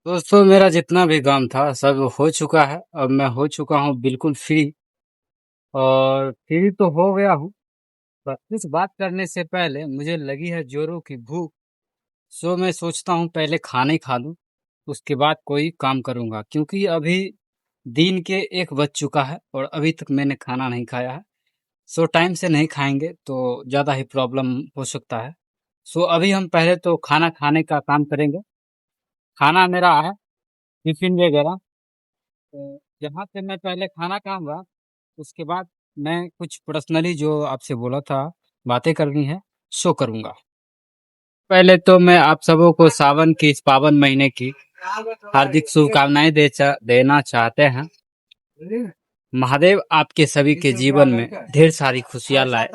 दोस्तों, मेरा जितना भी काम था सब हो चुका है। अब मैं हो चुका हूँ बिल्कुल फ्री। और फ्री तो हो गया हूँ, पर कुछ बात करने से पहले मुझे लगी है जोरों की भूख। सो मैं सोचता हूँ पहले खाना ही खा लूँ, उसके बाद कोई काम करूँगा, क्योंकि अभी दिन के 1 बज चुका है और अभी तक मैंने खाना नहीं खाया है। सो टाइम से नहीं खाएंगे तो ज़्यादा ही प्रॉब्लम हो सकता है। सो अभी हम पहले तो खाना खाने का काम करेंगे। खाना मेरा है टिफिन वगैरह। तो यहाँ से मैं पहले खाना खाऊंगा, उसके बाद मैं कुछ पर्सनली जो आपसे बोला था बातें करनी है सो करूंगा। पहले तो मैं आप सबों को सावन की इस पावन महीने की हार्दिक शुभकामनाएं देना चाहते हैं। महादेव आपके सभी के जीवन में ढेर सारी खुशियां लाए,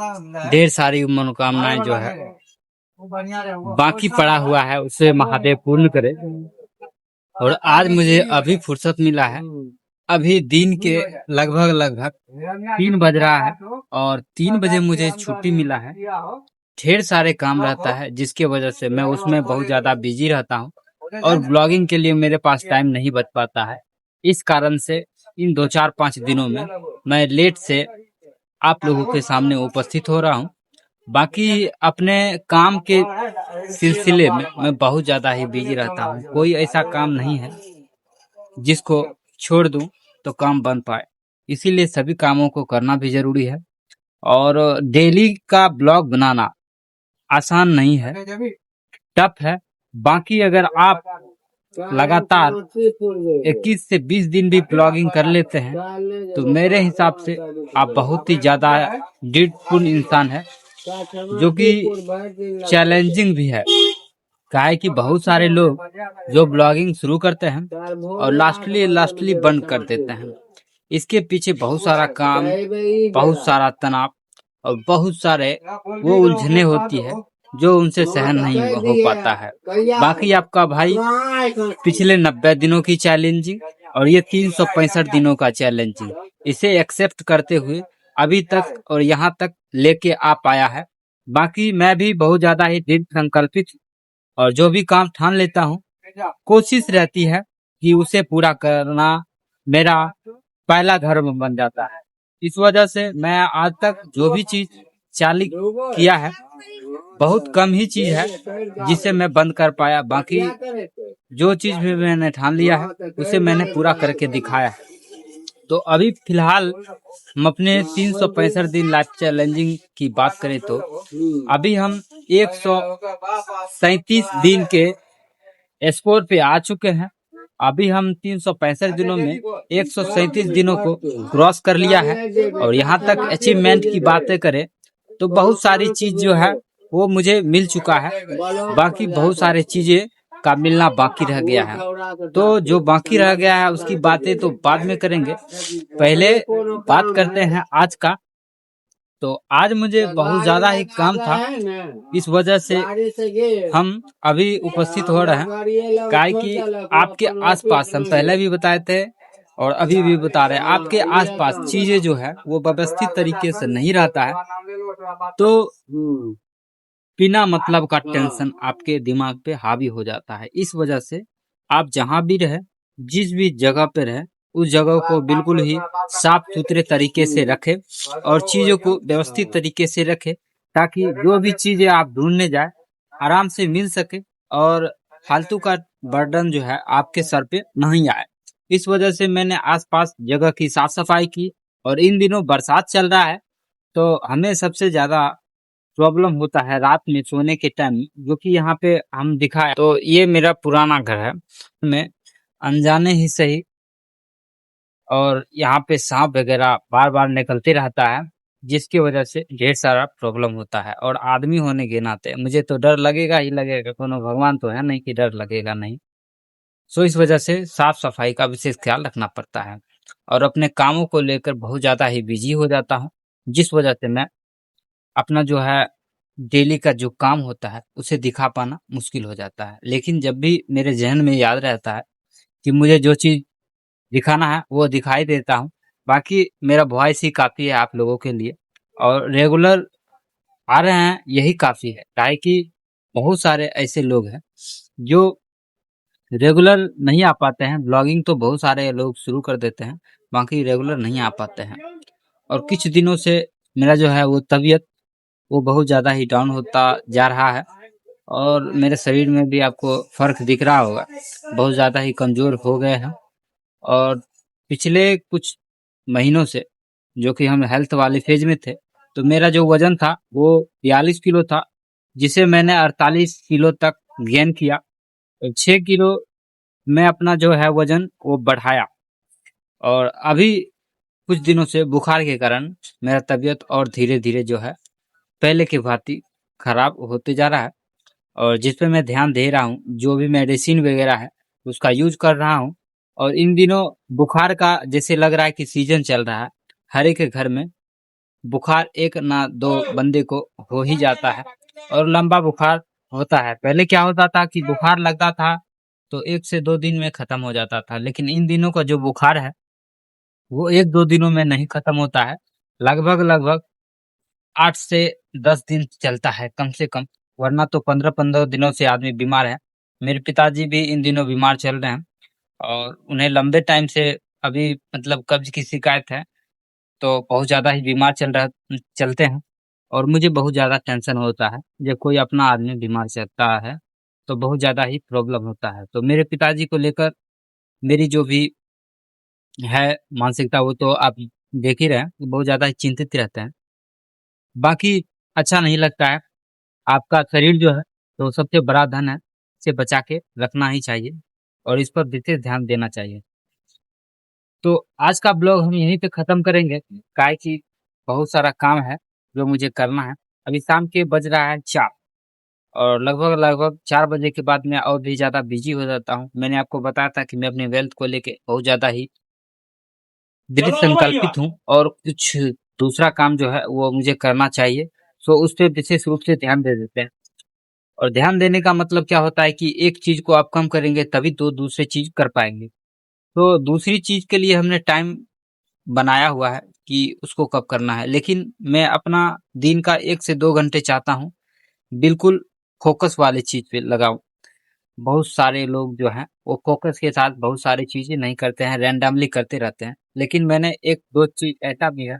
ढेर सारी मनोकामनाएं जो है बाकी पड़ा हुआ है उसे महादेव पूर्ण करे। और आज मुझे अभी फुर्सत मिला है। अभी दिन के लगभग लगभग 3 बज रहा है और 3 बजे मुझे छुट्टी मिला है। ढेर सारे काम रहता है जिसके वजह से मैं उसमें बहुत ज्यादा बिजी रहता हूँ और ब्लॉगिंग के लिए मेरे पास टाइम नहीं बच पाता है। इस कारण से इन 2-4-5 दिनों में मैं लेट से आप लोगों के सामने उपस्थित हो रहा हूँ। बाकी अपने काम के सिलसिले में मैं बहुत ज्यादा ही बिजी रहता हूँ। कोई ऐसा काम नहीं है जिसको छोड़ दूं तो काम बन पाए। इसीलिए सभी कामों को करना भी जरूरी है। और डेली का ब्लॉग बनाना आसान नहीं है, टफ है। बाकी अगर आप लगातार 21 से 20 दिन भी ब्लॉगिंग कर लेते हैं तो मेरे हिसाब से आप बहुत ही ज्यादा डिडफुल इंसान है, जो कि चैलेंजिंग भी है। काहे कि बहुत सारे लोग जो ब्लॉगिंग शुरू करते हैं और लास्टली लास्टली बंद कर देते हैं। इसके पीछे बहुत सारा काम, बहुत सारा तनाव और बहुत सारे वो उलझने होती है जो उनसे सहन नहीं हो पाता है। बाकी आपका भाई पिछले 90 दिनों की चैलेंजिंग और ये 365 दिनों का चैलेंजिंग, इसे एक्सेप्ट करते हुए अभी तक और यहाँ तक लेके आ पाया है। बाकी मैं भी बहुत ज्यादा ही दृढ़ संकल्पित और जो भी काम ठान लेता हूँ कोशिश रहती है कि उसे पूरा करना मेरा पहला धर्म बन जाता है। इस वजह से मैं आज तक जो भी चीज चालू किया है बहुत कम ही चीज है जिसे मैं बंद कर पाया। बाकी जो चीज भी मैंने ठान लिया है उसे मैंने पूरा करके दिखाया है। तो अभी फिलहाल हम अपने 365 दिन लाइफ चैलेंजिंग की बात करें तो अभी हम 137 दिन के स्कोर पे आ चुके हैं। अभी हम 365 दिनों में 137 दिनों को क्रॉस कर लिया है। और यहाँ तक अचीवमेंट की बातें करें तो बहुत सारी चीज जो है वो मुझे मिल चुका है। बाकी बहुत सारी चीजें का मिलना बाकी रह गया है। तो जो बाकी रह गया है उसकी बातें तो बाद में करेंगे। पहले बात करते हैं आज का। तो आज मुझे बहुत ज्यादा ही काम था, इस वजह से हम अभी उपस्थित हो रहे हैं। काहे कि आपके आसपास हम पहले भी बताए थे और अभी भी बता रहे हैं, आपके आसपास चीजें जो है वो व्यवस्थित तरीके से नहीं रहता है तो बिना मतलब का टेंशन आपके दिमाग पे हावी हो जाता है। इस वजह से आप जहां भी रहे, जिस भी जगह पे रहे, उस जगह को बिल्कुल ही साफ सुथरे तरीके से रखे और चीजों को व्यवस्थित तरीके से रखे, ताकि जो भी चीजें आप ढूंढने जाए आराम से मिल सके और फालतू का बर्डन जो है आपके सर पे नहीं आए। इस वजह से मैंने आसपास जगह की साफ सफाई की। और इन दिनों बरसात चल रहा है तो हमें सबसे ज्यादा प्रॉब्लम होता है रात में सोने के टाइम, जो कि यहाँ पे हम दिखा है। तो ये मेरा पुराना घर है, मैं अनजाने ही सही और यहाँ पे सांप वगैरह बार बार निकलते रहता है, जिसकी वजह से ढेर सारा प्रॉब्लम होता है। और आदमी होने के नाते मुझे तो डर लगेगा ही लगेगा, कोनो भगवान तो है नहीं कि डर लगेगा नहीं। सो इस वजह से साफ सफाई का विशेष ख्याल रखना पड़ता है और अपने कामों को लेकर बहुत ज्यादा ही बिजी हो जाता हूँ, जिस वजह से मैं अपना जो है डेली का जो काम होता है उसे दिखा पाना मुश्किल हो जाता है। लेकिन जब भी मेरे जहन में याद रहता है कि मुझे जो चीज दिखाना है वो दिखाई देता हूँ। बाकी मेरा वॉइस ही काफी है आप लोगों के लिए और रेगुलर आ रहे हैं यही काफी है। काहे कि बहुत सारे ऐसे लोग हैं जो रेगुलर नहीं आ पाते हैं। ब्लॉगिंग तो बहुत सारे लोग शुरू कर देते हैं, बाकी रेगुलर नहीं आ पाते हैं। और कुछ दिनों से मेरा जो है वो तबीयत वो बहुत ज़्यादा ही डाउन होता जा रहा है, और मेरे शरीर में भी आपको फ़र्क दिख रहा होगा, बहुत ज़्यादा ही कमज़ोर हो गए हैं। और पिछले कुछ महीनों से जो कि हम हेल्थ वाले फेज में थे, तो मेरा जो वजन था वो 42 किलो था, जिसे मैंने 48 किलो तक गेन किया। 6 किलो मैं अपना जो है वजन वो बढ़ाया। और अभी कुछ दिनों से बुखार के कारण मेरा तबीयत और धीरे धीरे जो है पहले की भांति खराब होते जा रहा है। और जिस पे मैं ध्यान दे रहा हूँ, जो भी मेडिसिन वगैरह है उसका यूज कर रहा हूँ। और इन दिनों बुखार का जैसे लग रहा है कि सीजन चल रहा है, हर एक के घर में बुखार एक ना दो बंदे को हो ही जाता है, और लंबा बुखार होता है। पहले क्या होता था कि बुखार लगता था तो 1 से 2 दिन में खत्म हो जाता था, लेकिन इन दिनों का जो बुखार है वो 1-2 दिनों में नहीं खत्म होता है, लगभग लगभग 8 से 10 दिन चलता है कम से कम, वरना तो 15-15 दिनों से आदमी बीमार है। मेरे पिताजी भी इन दिनों बीमार चल रहे हैं, और उन्हें लंबे टाइम से अभी मतलब कब्ज की शिकायत है, तो बहुत ज़्यादा ही बीमार चलते हैं। और मुझे बहुत ज़्यादा टेंशन होता है जब कोई अपना आदमी बीमार चलता है, तो बहुत ज़्यादा ही प्रॉब्लम होता है। तो मेरे पिताजी को लेकर मेरी जो भी है मानसिकता, वो तो आप देख ही रहे हैं, बहुत ज़्यादा ही चिंतित रहते हैं। बाकी अच्छा नहीं लगता है। आपका शरीर जो है तो सबसे बड़ा धन है, इसे बचा के रखना ही चाहिए और इस पर विशेष ध्यान देना चाहिए। तो आज का ब्लॉग हम यहीं पे खत्म करेंगे, काहे कि बहुत सारा काम है जो मुझे करना है। अभी शाम के बज रहा है 4, और लगभग लगभग 4 बजे के बाद मैं और भी ज़्यादा बिजी हो जाता हूँ। मैंने आपको बताया था कि मैं अपने वेल्थ को लेके बहुत ज़्यादा ही दृढ़ संकल्पित हूँ, और कुछ दूसरा काम जो है वो मुझे करना चाहिए, सो उस पे विशेष रूप से ध्यान दे देते हैं। और ध्यान देने का मतलब क्या होता है कि एक चीज को आप कम करेंगे तभी तो दूसरी चीज कर पाएंगे। तो दूसरी चीज के लिए हमने टाइम बनाया हुआ है कि उसको कब करना है, लेकिन मैं अपना दिन का 1 से 2 घंटे चाहता हूँ बिल्कुल फोकस वाली चीज पे लगाऊं। बहुत सारे लोग जो हैं वो फोकस के साथ बहुत सारी चीजें नहीं करते हैं, रैंडमली करते रहते हैं, लेकिन मैंने एक दो चीज ऐसा भी है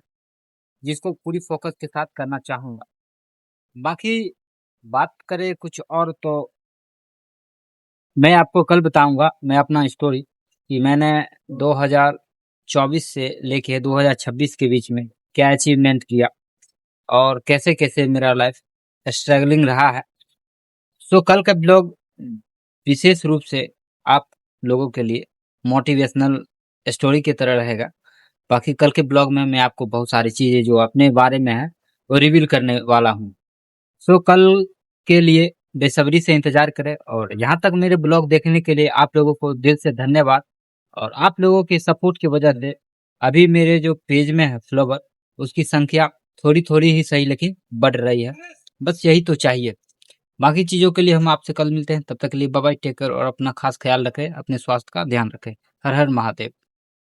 जिसको पूरी फोकस के साथ करना चाहूंगा। बाकी बात करें कुछ और, तो मैं आपको कल बताऊंगा मैं अपना स्टोरी कि मैंने 2024 से लेके 2026 के बीच में क्या अचीवमेंट किया, और कैसे कैसे मेरा लाइफ स्ट्रगलिंग रहा है। सो कल का ब्लॉग विशेष रूप से आप लोगों के लिए मोटिवेशनल स्टोरी की तरह रहेगा। बाकी कल के ब्लॉग में मैं आपको बहुत सारी चीजें जो अपने बारे में है वो रिवील करने वाला हूँ। सो कल के लिए बेसब्री से इंतजार करें, और यहाँ तक मेरे ब्लॉग देखने के लिए आप लोगों को दिल से धन्यवाद। और आप लोगों के सपोर्ट की वजह से अभी मेरे जो पेज में है फॉलोवर, उसकी संख्या थोड़ी थोड़ी ही सही लेकिन बढ़ रही है। बस यही तो चाहिए। बाकी चीज़ों के लिए हम आपसे कल मिलते हैं, तब तक के लिए बाय बाय, टेक केयर, और अपना खास ख्याल रखें, अपने स्वास्थ्य का ध्यान रखें। हर हर महादेव।